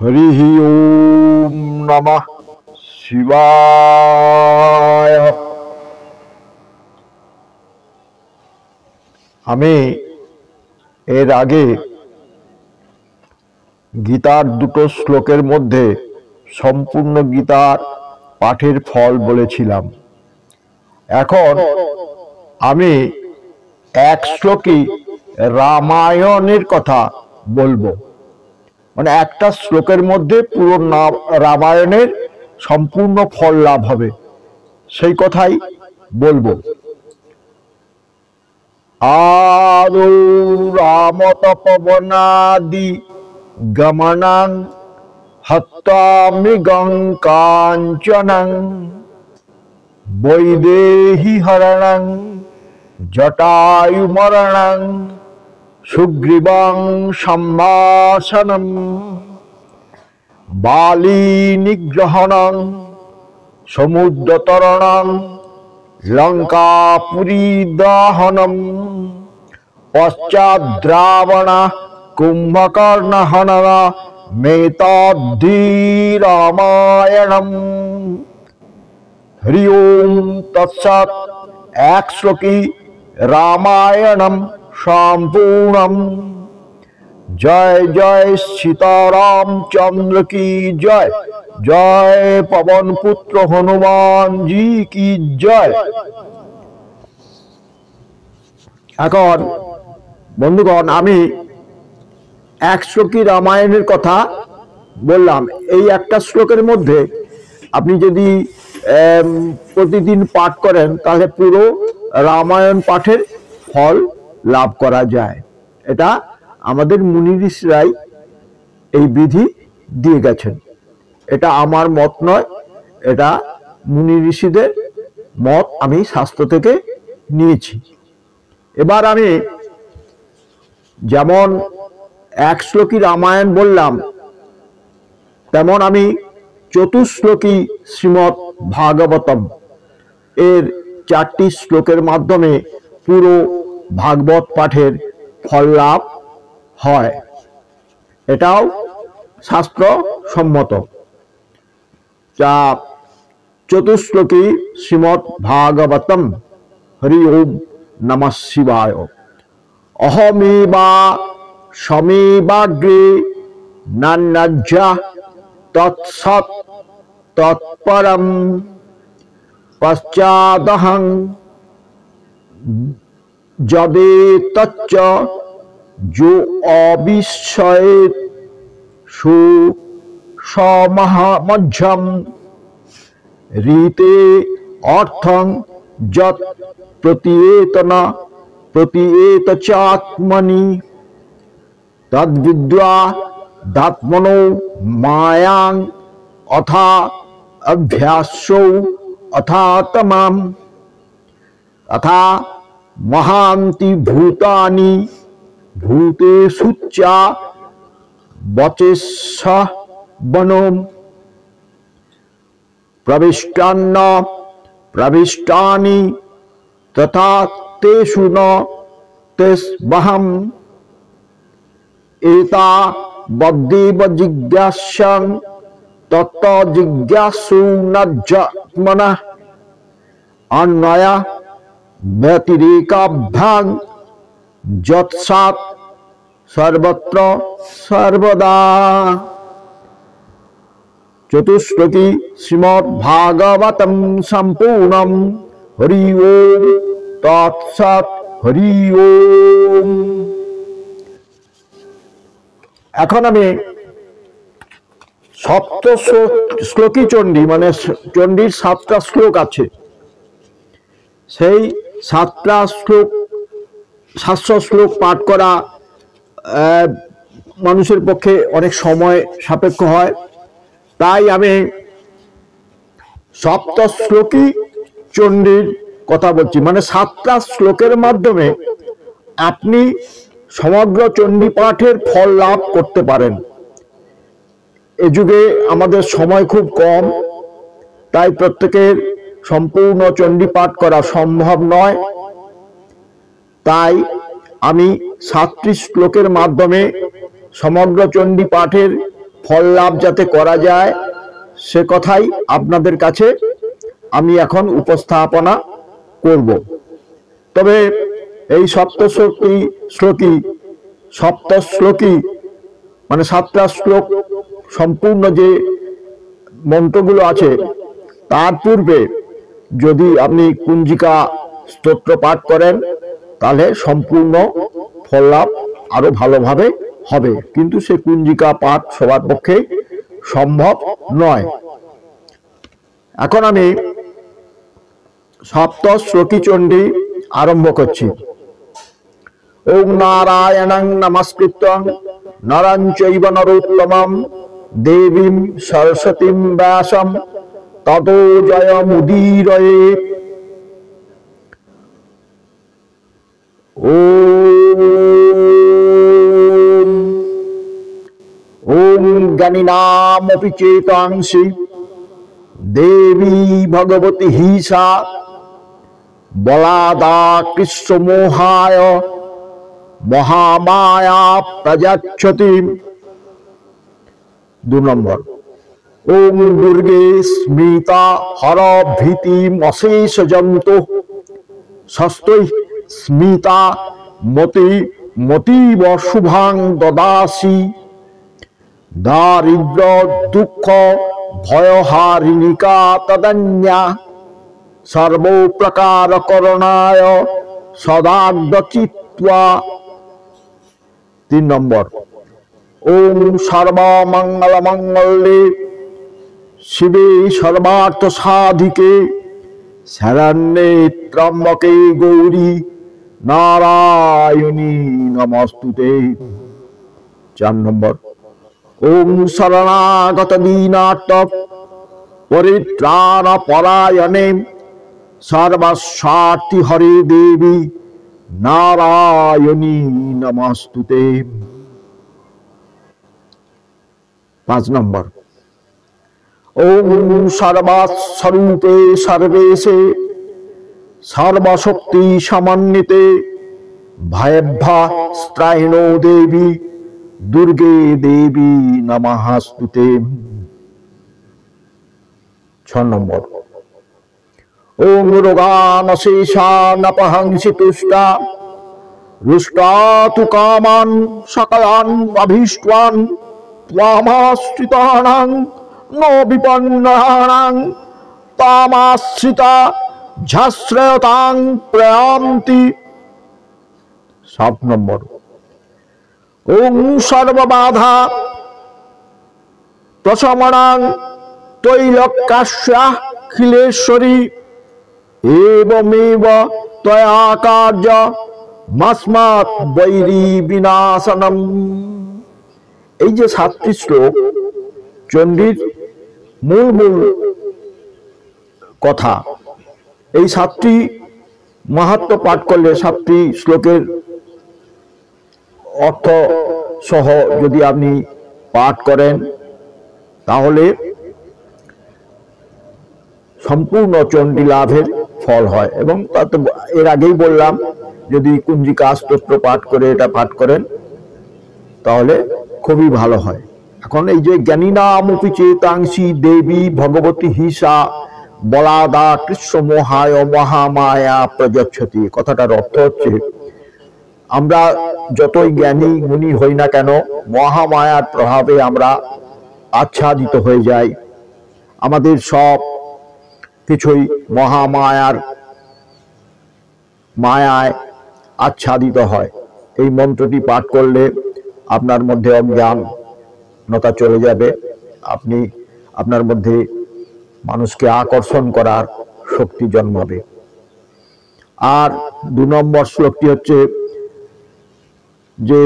হরিঃ ওম নমঃ শিবায়। আমি এর আগে গীতার দুটো শ্লোকের মধ্যে সম্পূর্ণ গীতার পাঠের ফল বলেছিলাম। এখন আমি এক শ্লোকই রামায়ণের কথা বলবো, মানে একটা শ্লোকের মধ্যে পুরো রামায়ণের সম্পূর্ণ ফল লাভ হবে, সেই কথাই বলবো। আদৌ রাম তপবনাদি গমনং হত্যা মৃগং কাঞ্চনং বৈদেহী হরণং জটায়ুমরণং সুগ্রীবং সম্ভাষণং বালী নিগ্রহণং সমুদ্রতরণং লঙ্কাপুরী দহনম পশ্চাদ্রাবণ কুম্ভকর্ণ হনন মেতদ্ধি রামায়ণম। হরি ওম তৎসৎ। এক শ্লোকী রামায়ণম সম্পূর্ণম। জয় জয় सीतारामचंद्र की जय, जय पवन पुत्र हनुमान जी की जय। এখন বন্ধুগণ, আমি এক শ্লোকী রামায়ণের কথা বললাম। এই একটা শ্লোকের মধ্যে আপনি যদি প্রতিদিন পাঠ করেন তাহলে পুরো রামায়ণ পাঠের ফল লাভ করা যায়। এটা আমাদের মুনি ঋষিরাই এই বিধি দিয়ে গেছেন। এটা আমার মত নয়, এটা মুনি ঋষিদের মত, আমি শাস্ত্র থেকে নিয়েছি। এবার আমি যেমন এক শ্লোকী রামায়ণ বললাম, তেমন আমি চতুশ্লোকী শ্রীমৎ ভাগবতম এর 4টি শ্লোকের মাধ্যমে পুরো ভাগবত পাঠের ফল লাভ হয়। এটাও শাস্ত্র সম্মত। যা চতুশ্লোকী শ্রীমৎ ভাগবতম। হরি ওম নমঃ শিবায়। অহমেবা সমেবাগ্রে নান্যজ্জা তৎসৎ তৎপরম পশ্চাদহং যদেতচ্চ जो अविश्वयेत सुसमहमध्यम रीते अर्थं यत् प्रतीयेतना प्रतीयेत चात्मनि तद्विद्वा दात्मनो मायां अथा अभ्यासो अथा तमाम अथा महान्ति भूतानि भूतेषुच्च वचेष्ठ वनम प्रविष्टान्न प्रविष्टानि तथा तेषु न तेष्वहम् एता बद्देव जिज्ञास्यं तत्त जिज्ञासु न जत्मनः अन्वया व्यतिरेकाभ्यां যৎসাৎ সর্বত্র সর্বদা। চতুশ্লোকী শ্রীমৎ ভাগবতম সম্পূর্ণম। হরি ওম তৎসৎ। হরি ওম। এখন আমি সপ্ত শ্লোকী চণ্ডী, মানে চণ্ডীর 7টা শ্লোক আছে, সেই 7টা শ্লোক 700 শ্লোক পাঠ করা মানুষের পক্ষে অনেক সময় সাপেক্ষ হয়। তাই আমি সপ্ত শ্লোকী চণ্ডীর কথা বলছি, মানে 7টা শ্লোকের মাধ্যমে আপনি সমগ্র চণ্ডী পাঠের ফল লাভ করতে পারেন। এ যুগে আমাদের সময় খুব কম, তাই প্রত্যেকের সম্পূর্ণ চণ্ডী পাঠ করা সম্ভব নয়। তাই আমি 7টি শ্লোকের মাধ্যমে সমগ্র চণ্ডী পাঠের ফল লাভ যাতে করা যায় সে কথাই আপনাদের কাছে আমি এখন উপস্থাপনা করব। তবে এই সপ্তশ্লোকী মানে 7টা শ্লোক সম্পূর্ণ যে মন্ত্রগুলো আছে তার পূর্বে যদি আপনি কুঞ্জিকা স্তোত্র পাঠ করেন তাহলে সম্পূর্ণ ফল লাভ আরো ভালোভাবে হবে, কিন্তু সে কুঞ্জিকা পাঠ সবার পক্ষে সম্ভব নয়। এখন আমি সপ্তশ্লোকী চণ্ডী আরম্ভ করছি। ওম নারায়ণং নমস্কৃত্যং নরং চৈব নরোত্তমং দেবীং সরস্বতীং ব্যাসং ততো জয়মুদীরয়েৎ। ওম জ্ঞানিনামপি চেতাংসি দেবী ভগবতী হিসা বলাদা কৃষ্ণ মোহায় মহামায়া প্রজাচ্ছতি। 2 নম্বর ওম দুর্গে স্মিতা হর ভীতিম অশেষ জন্তু ষষ্ঠৈ স্মিতা মতিব শুভাং দদাসি দারিদ্র দুঃখ ভয়হারিণিকা তদন্যা সর্বপ্রকার করণায় সদাগ্ধচিত্ত্বা। 3 নম্বর ওম সর্বমঙ্গলমঙ্গলে শিবে সর্বার্থ সাধিকে শরণ্যে ত্র্যম্বকে গৌরী নারায়ণী নমস্তুতে। 4 নম্বর ওম শরণাগত দীনার্ত পরিত্রাণ পরায়ণে সর্বস্বার্থী হরে দেবী নারায়ণী নমস্তুতে। 5 নম্বর ওম সর্বস্বরূপে সর্বেশে সর্বশক্তি সমন্বিতে ভয়ভ্যা স্ত্রাহিণো দেবী দুর্গে দেবী নমস্তুতে। 6 নম্বর ওম রোগানশেষানপহংসি তুষ্টা রুষ্টা তু কামান সকলান অভীষ্টান ত্বামাশ্রিতানাং ন বিপন্নানাং তামাশ্রিতা ঝাশ্রয়তাং প্রয়ান্তি। 7 নম্বর ওম সর্ববাধা প্রশমনাং তৈলক্যাস্যাখিলেশ্বরী এবমেব ত্বয়া কার্য মাস্মাৎ বৈরী বিনাশনম। এই যে 7টি শ্লোক চণ্ডীর মূল কথা, এই 7টি মাহাত্ম্য পাঠ করলে 7টি শ্লোকের অর্থ সহ যদি আপনি পাঠ করেন তাহলে সম্পূর্ণ চণ্ডী লাভের ফল হয়। এবং তাতে এর আগেই বললাম যদি কুঞ্জিকা স্তোত্র পাঠ করে এটা পাঠ করেন তাহলে খুবই ভালো হয়। এখন এই যে জ্ঞানীনামপি চেতাংসি দেবী ভগবতী হিসা বলাদা কৃষ্ণ মোহায় মহামায়া প্রযচ্ছতি, কথাটার অর্থ হচ্ছে আমরা যতই জ্ঞানী গুণী হই না কেন মহামায়ার প্রভাবে আমরা আচ্ছাদিত হয়ে যাই, আমাদের সব কিছুই মহামায়ার মায়ায় আচ্ছাদিত হয়। এই মন্ত্রটি পাঠ করলে আপনার মধ্যে অজ্ঞানতা চলে যাবে, আপনি আপনার মধ্যে মানুষকে আকর্ষণ করার শক্তি জন্মাবে। আর 2 নম্বর শ্লোকটি হচ্ছে যে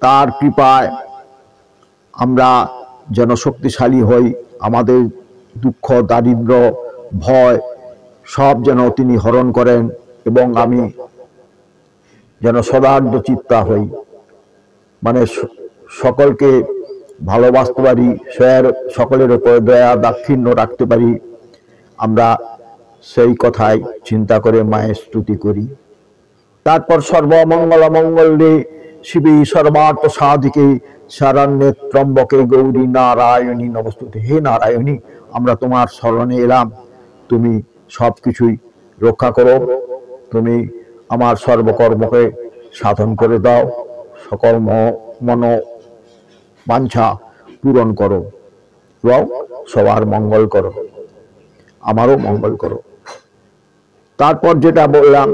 তার কৃপায় আমরা যেন শক্তিশালী হই, আমাদের দুঃখ দারিদ্র ভয় সব যেন তিনি হরণ করেন এবং আমি যেন সদার্থ চিত্তা হই, মানে সকলকে ভালোবাসতে পারি, সকলের উপর দয়া দাক্ষিণ্য রাখতে পারি, আমরা সেই কথাই চিন্তা করে মায়ের স্তুতি করি। তারপর সর্বমঙ্গল মঙ্গলে শিবে সর্বার্থ সাধিকে শরণ্যে ত্রম্বকে গৌরী নারায়ণী নমস্তুতে। হে নারায়ণী, আমরা তোমার শরণে এলাম, তুমি সব কিছুই রক্ষা করো, তুমি আমার সর্বকর্মকে সাধন করে দাও, সকল মন বাঞ্ছা পূরণ করো এবং সবার মঙ্গল করো, আমারও মঙ্গল করো। তারপর যেটা বললাম,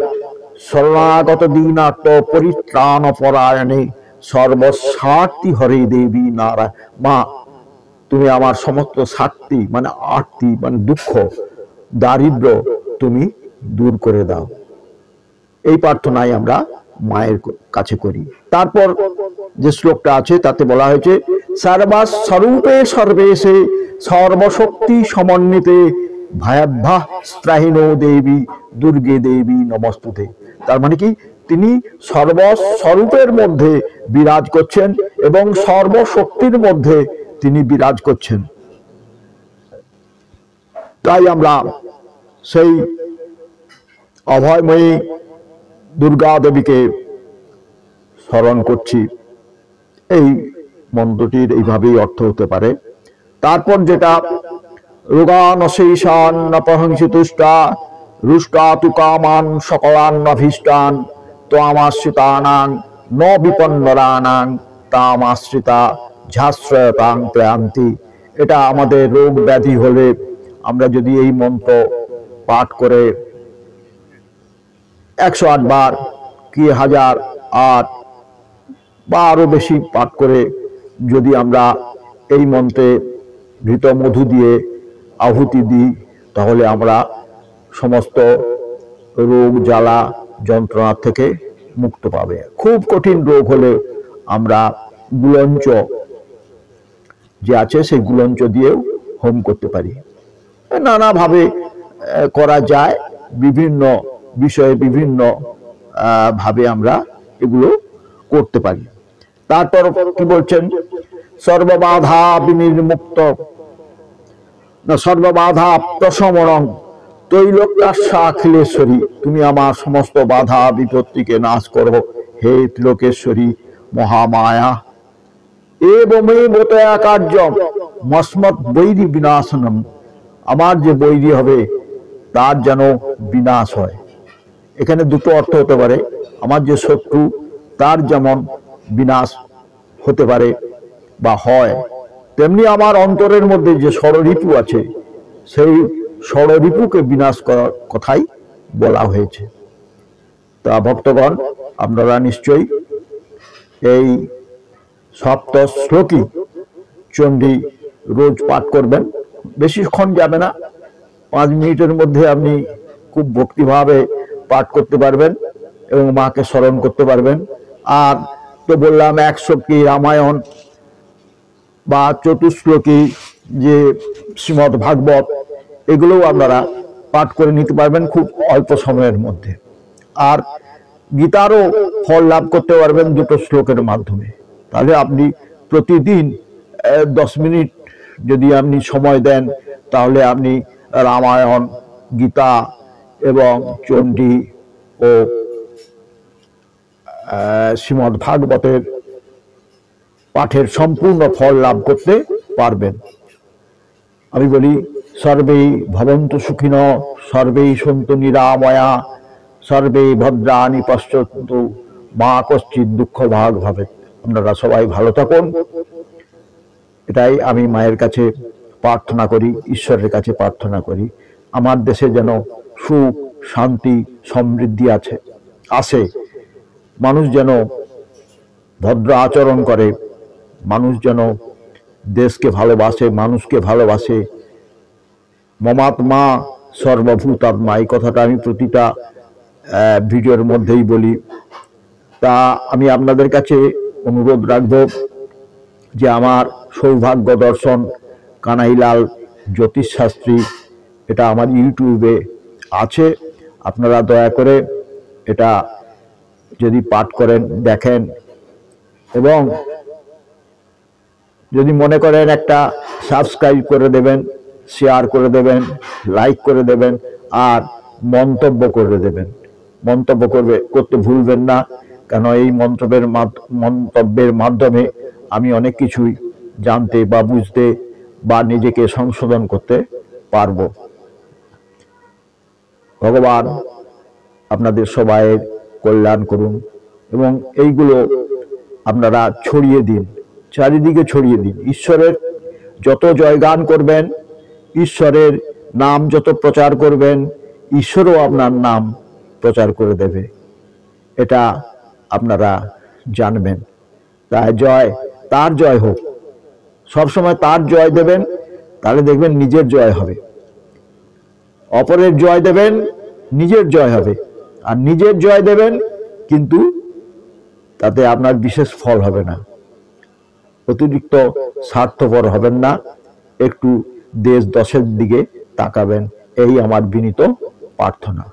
শরণাগত দীনার্থ পরিত্রাণ পরায়ণে সর্বস্বার্থী হরে দেবী নারায়ণ। মা, তুমি আমার সমস্ত স্বার্থী মানে আর্তি মানে দুঃখ দারিদ্র তুমি দূর করে দাও। এই প্রার্থনাই আমরা মায়ের কাছে করি। তারপর যে শ্লোকটা আছে তাতে বলা হয়েছে, সর্বস্বরূপে সর্বেশে সর্বশক্তি সমন্বিতে ভয়াভ্যাহ স্ত্রাহিনো দেবী দুর্গে দেবী নমস্তুতে। তার মানে কি, তিনি সর্বস্বরূপের মধ্যে বিরাজ করছেন এবং সর্বশক্তির মধ্যে তিনি বিরাজ করছেন। তাই আমরা সেই অভয়ময়ী দুর্গা দেবীকে স্মরণ করছি। এই মন্ত্রটির এইভাবেই অর্থ হতে পারে। তারপর যেটা, রোগানশেষান্নপহংসিতুষ্টা রুষ্টা তু কামান সকলান্নভীষ্টান ত্বামাশ্রিতানাং ন বিপন্নরানাং তামাশ্রিতা ঝাশ্রয়তাং ত্রয়ান্তি। এটা আমাদের রোগ ব্যাধি হলে আমরা যদি এই মন্ত্র পাঠ করে 108 বার কি 1008 বা আরো বেশি পাঠ করে যদি আমরা এই মন্ত্রে ঘৃত মধু দিয়ে আহুতি দিই, তাহলে আমরা সমস্ত রোগ জ্বালা যন্ত্রণা থেকে মুক্ত পাবে। খুব কঠিন রোগ হলে আমরা গুলঞ্চ যে আছে সেই গুলঞ্চ দিয়েও হোম করতে পারি। নানাভাবে করা যায়, বিভিন্ন বিষয়ে বিভিন্ন ভাবে আমরা এগুলো করতে পারি। তারপর কি বলছেন, সর্ববাধা বিনির্মুক্ত না সর্ববাধা প্রশমনং তৈলোক্যাখিলেশ্বরী। তুমি আমার সমস্ত বাধা বিপত্তিকে নাশ করো হে ত্রিলোকেশ্বরী মহামায়া। এবমেব তয়া কার্যম মস্মৎ বৈরী বিনাশনম। আমার যে বৈরী হবে তার যেন বিনাশ হয়। এখানে দুটো অর্থ হতে পারে, আমার যে শত্রু তার যেমন বিনাশ হতে পারে বা হয়, তেমনি আমার অন্তরের মধ্যে যে ষড়রিপু আছে সেই ষড়রিপুকে বিনাশ করার কথাই বলা হয়েছে। তা ভক্তগণ, আপনারা নিশ্চয়ই এই সপ্ত শ্লোকী চণ্ডী রোজ পাঠ করবেন। বেশিক্ষণ যাবে না, 5 মিনিটের মধ্যে আপনি খুব ভক্তিভাবে পাঠ করতে পারবেন এবং মাকে স্মরণ করতে পারবেন। আর তো বললাম 1 শ্লোকী রামায়ণ বা চতুশ্লোকী যে শ্রীমদ্ ভাগবত, এগুলোও আপনারা পাঠ করে নিতে পারবেন খুব অল্প সময়ের মধ্যে। আর গীতারও ফল লাভ করতে পারবেন 2টো শ্লোকের মাধ্যমে। তাহলে আপনি প্রতিদিন 10 মিনিট যদি আপনি সময় দেন, তাহলে আপনি রামায়ণ, গীতা এবং চণ্ডী ও শ্রীমদ্ ভাগবতের পাঠের সম্পূর্ণ ফল লাভ করতে পারবেন। আমি বলি, সর্বেই ভবন্তু সুখিনঃ, সর্বেই সন্তু নিরাময়া, সর্বে ভদ্রাণি পশ্যন্তু, মা কশ্চিৎ দুঃখ ভাগ ভবেৎ। আপনারা সবাই ভালো থাকুন, এটাই আমি মায়ের কাছে প্রার্থনা করি, ঈশ্বরের কাছে প্রার্থনা করি। আমার দেশে যেন সুখ শান্তি সমৃদ্ধি আসে, মানুষ যেন ভদ্র আচরণ করে, মানুষ যেন দেশকে ভালোবাসে, মানুষকে ভালোবাসে। মমাত্মা সর্বভূতাত্মা, এই কথাটা আমি প্রতিটা ভিডিওর মধ্যেই বলি। তা আমি আপনাদের কাছে অনুরোধ রাখব যে আমার সৌভাগ্য দর্শন কানাইলাল জ্যোতিষশাস্ত্রী, এটা আমার ইউটিউবে আছে, আপনারা দয়া করে এটা যদি পাঠ করেন, দেখেন এবং যদি মনে করেন একটা সাবস্ক্রাইব করে দেবেন, শেয়ার করে দেবেন, লাইক করে দেবেন, আর মন্তব্য করে দেবেন। মন্তব্য করতে ভুলবেন না, কেন এই মন্তব্যের মাধ্যমে আমি অনেক কিছুই জানতে বা বুঝতে বা নিজেকে সংশোধন করতে পারবো। ভগবান আপনাদের সবাইয়ের কল্যাণ করুন এবং এইগুলো আপনারা ছড়িয়ে দিন, চারিদিকে ছড়িয়ে দিন। ঈশ্বরের যত জয়গান করবেন, ঈশ্বরের নাম যত প্রচার করবেন, ঈশ্বরও আপনার নাম প্রচার করে দেবে, এটা আপনারা জানবেন। তাই তার জয় হোক, সবসময় তার জয় দেবেন, তাহলে দেখবেন নিজের জয় হবে। অপরের জয় দেবেন, নিজের জয় হবে। আর নিজের জয় দেবেন, কিন্তু তাতে আপনার বিশেষ ফল হবে না। অতিরিক্ত স্বার্থপর হবেন না, একটু দেশ দশের দিকে তাকাবেন, এই আমার বিনীত প্রার্থনা।